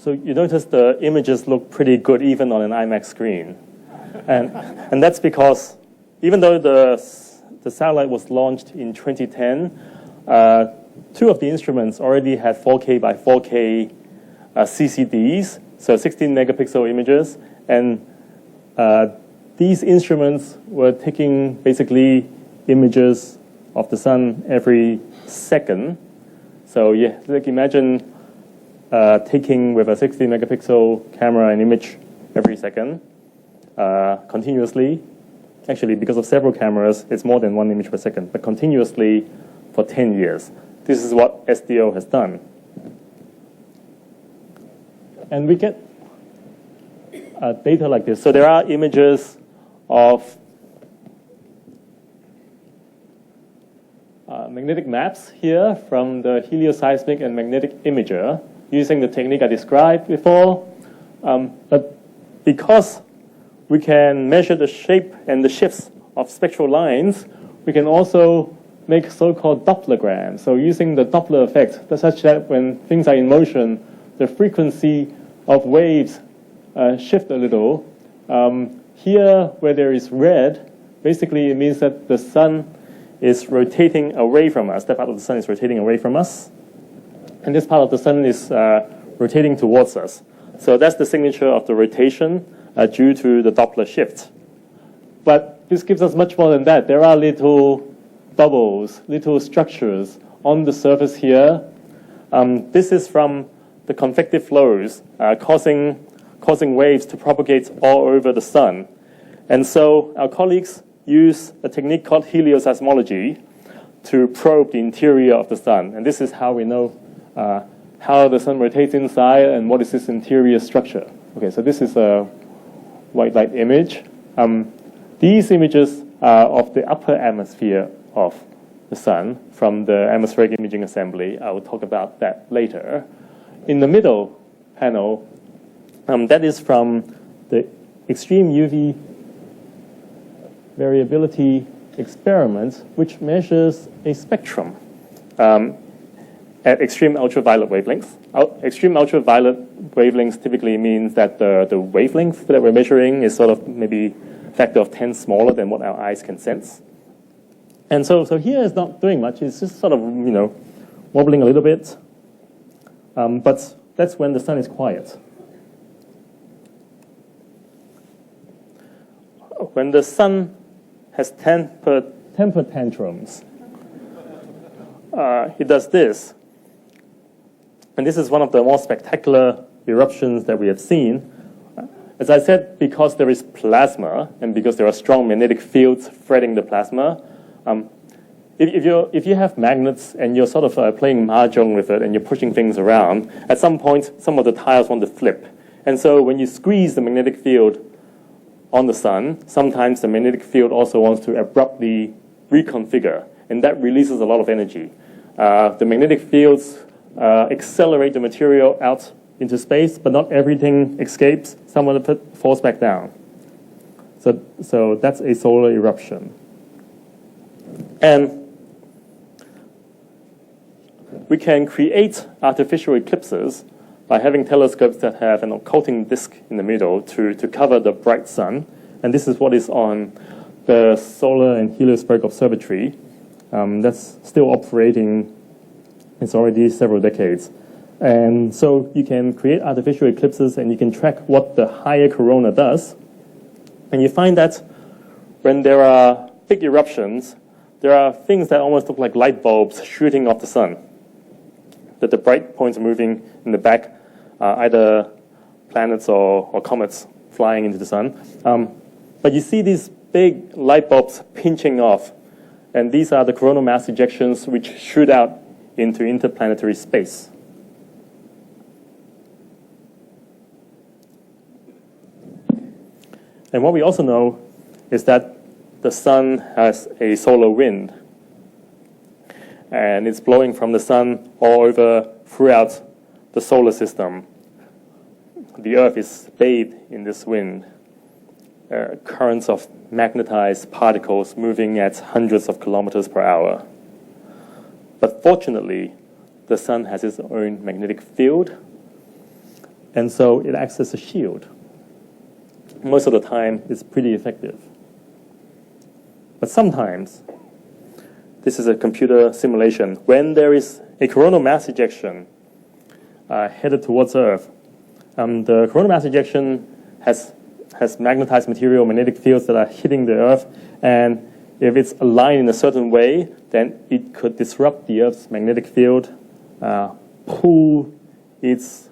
So you notice the images look pretty good even on an IMAX screen. And that's because even though the satellite was launched in 2010, two of the instruments already had 4K by 4K CCDs, so 16 megapixel images. And these instruments were taking basically images of the sun every second. So yeah, like imagine taking with a 16 megapixel camera an image every second continuously. Actually, because of several cameras, it's more than one image per second, but continuously for 10 years. This is what SDO has done. And we get data like this. So there are images of magnetic maps here from the helioseismic and magnetic imager using the technique I described before. But because we can measure the shape and the shifts of spectral lines, we can also make so-called Dopplergrams. So using the Doppler effect, such that when things are in motion, the frequency of waves shift a little. Here, where there is red, basically it means that the sun is rotating away from us. That part of the sun is rotating away from us. And this part of the sun is rotating towards us. So that's the signature of the rotation due to the Doppler shift. But this gives us much more than that. There are little bubbles, little structures on the surface here. This is from the convective flows causing waves to propagate all over the sun. And so our colleagues use a technique called helioseismology to probe the interior of the sun. And this is how we know how the sun rotates inside and what is its interior structure. Okay, so this is a white light image. These images are of the upper atmosphere of the sun from the atmospheric imaging assembly. I will talk about that later. In the middle panel, that is from the extreme UV variability experiment, which measures a spectrum at extreme ultraviolet wavelengths. Extreme ultraviolet wavelengths typically means that the wavelength that we're measuring is sort of maybe a factor of 10 smaller than what our eyes can sense. And so here it's not doing much. It's just sort of, wobbling a little bit. But that's when the sun is quiet. When the sun has temper tantrums, it does this. And this is one of the more spectacular eruptions that we have seen. As I said, because there is plasma and because there are strong magnetic fields threading the plasma, if you have magnets and you're sort of playing mahjong with it and you're pushing things around, at some point, some of the tiles want to flip. And so when you squeeze the magnetic field on the sun, sometimes the magnetic field also wants to abruptly reconfigure, and that releases a lot of energy. The magnetic fields accelerate the material out into space, but not everything escapes. Some of it falls back down. So that's a solar eruption. And we can create artificial eclipses by having telescopes that have an occulting disk in the middle to cover the bright sun. And this is what is on the Solar and Heliospheric Observatory. That's still operating. It's already several decades. And so you can create artificial eclipses and you can track what the higher corona does. And you find that when there are big eruptions, there are things that almost look like light bulbs shooting off the sun. That the bright points are moving in the back, either planets or comets flying into the sun. But you see these big light bulbs pinching off. And these are the coronal mass ejections which shoot out into interplanetary space. And what we also know is that the sun has a solar wind. And it's blowing from the sun all over throughout the solar system. The Earth is bathed in this wind. Currents of magnetized particles moving at hundreds of kilometers per hour. But fortunately, the sun has its own magnetic field. And so it acts as a shield. Most of the time, it's pretty effective. But sometimes, this is a computer simulation. When there is a coronal mass ejection headed towards Earth, the coronal mass ejection has magnetized material, magnetic fields that are hitting the Earth, and if it's aligned in a certain way, then it could disrupt the Earth's magnetic field, pull its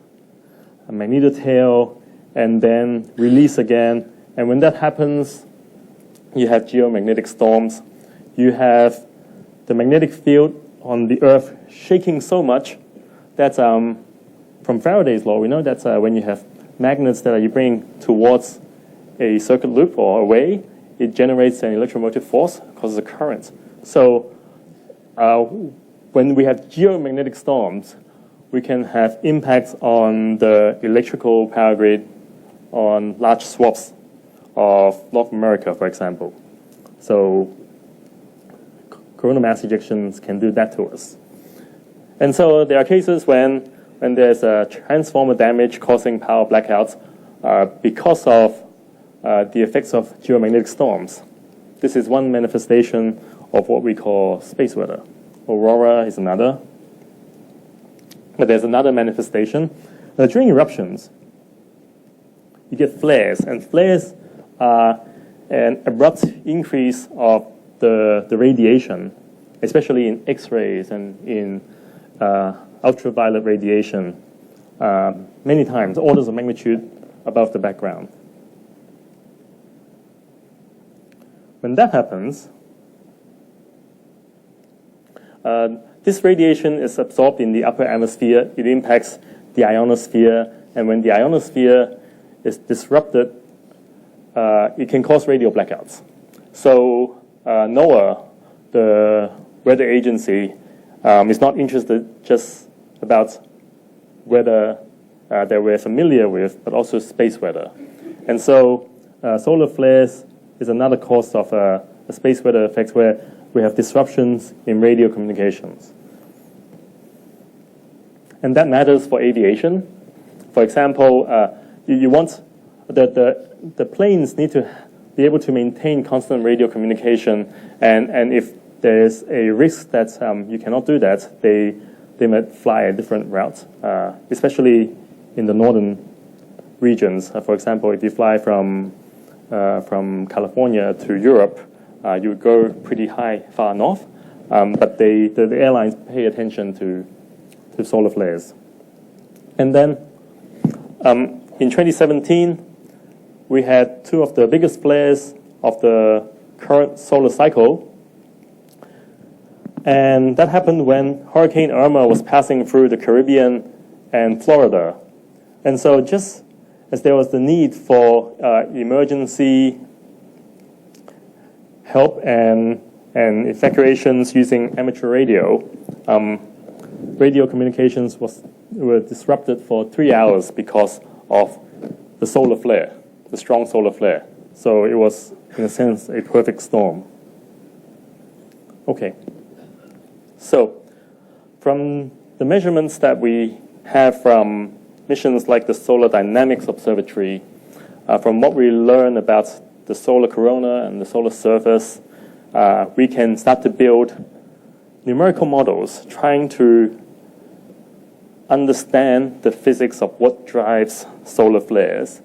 magnetotail, and then release again. And when that happens, you have geomagnetic storms. You have the magnetic field on the Earth shaking so much that from Faraday's law, we know that when you have magnets that you bring towards a circuit loop or away, it generates an electromotive force, causes a current. So when we have geomagnetic storms, we can have impacts on the electrical power grid on large swaths of North America, for example. So coronal mass ejections can do that to us. And so there are cases when there's a transformer damage causing power blackouts because of the effects of geomagnetic storms. This is one manifestation of what we call space weather. Aurora is another. But there's another manifestation. During eruptions, you get flares, and flares are an abrupt increase of the radiation, especially in X-rays and in ultraviolet radiation, many times, orders of magnitude above the background. When that happens, this radiation is absorbed in the upper atmosphere. It impacts the ionosphere, and when the ionosphere is disrupted, it can cause radio blackouts. So NOAA, the weather agency, is not interested just about weather that we're familiar with, but also space weather. And so solar flares is another cause of a space weather effects where we have disruptions in radio communications. And that matters for aviation. For example, you want the planes need to be able to maintain constant radio communication, and if there's a risk that you cannot do that, they might fly a different route, especially in the northern regions. For example, if you fly from California to Europe, you would go pretty high, far north, but the airlines pay attention to solar flares. And then in 2017, we had two of the biggest flares of the current solar cycle. And that happened when Hurricane Irma was passing through the Caribbean and Florida. And so just as there was the need for emergency help and evacuations using amateur radio, radio communications were disrupted for 3 hours because of the solar flare, the strong solar flare. So it was, in a sense, a perfect storm. Okay. So from the measurements that we have from missions like the Solar Dynamics Observatory, from what we learn about the solar corona and the solar surface, we can start to build numerical models trying to understand the physics of what drives solar flares.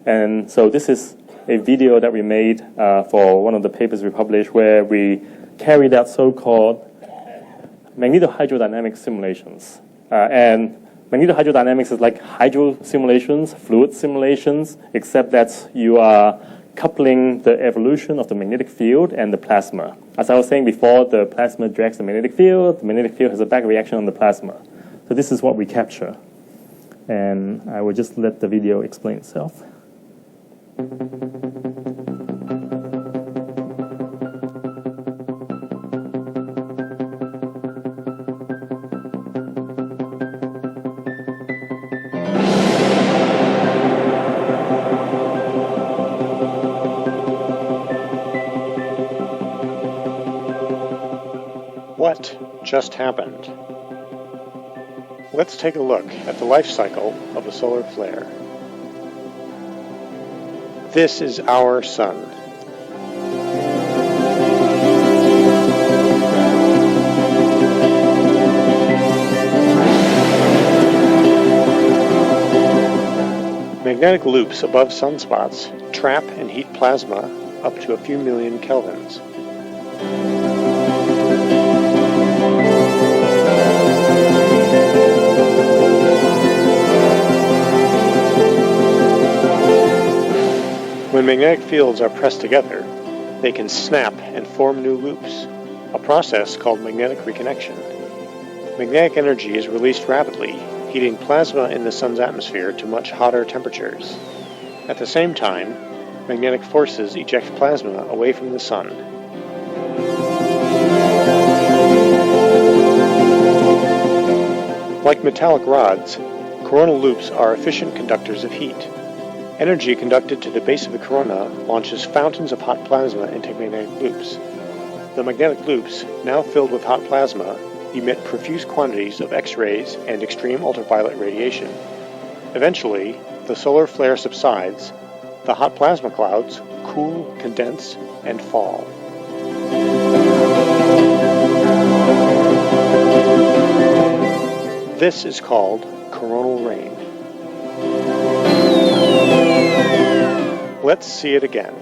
And so this is a video that we made for one of the papers we published where we carried out so-called magnetohydrodynamic simulations. And magnetohydrodynamics is like hydro simulations, fluid simulations, except that you are coupling the evolution of the magnetic field and the plasma. As I was saying before, the plasma drags the magnetic field has a back reaction on the plasma. So this is what we capture. And I will just let the video explain itself. What just happened? Let's take a look at the life cycle of a solar flare. This is our Sun. Magnetic loops above sunspots trap and heat plasma up to a few million kelvins. When magnetic fields are pressed together, they can snap and form new loops, a process called magnetic reconnection. Magnetic energy is released rapidly, heating plasma in the Sun's atmosphere to much hotter temperatures. At the same time, magnetic forces eject plasma away from the Sun. Like metallic rods, coronal loops are efficient conductors of heat. Energy conducted to the base of the corona launches fountains of hot plasma into magnetic loops. The magnetic loops, now filled with hot plasma, emit profuse quantities of X-rays and extreme ultraviolet radiation. Eventually, the solar flare subsides, the hot plasma clouds cool, condense, and fall. This is called coronal rain. Let's see it again.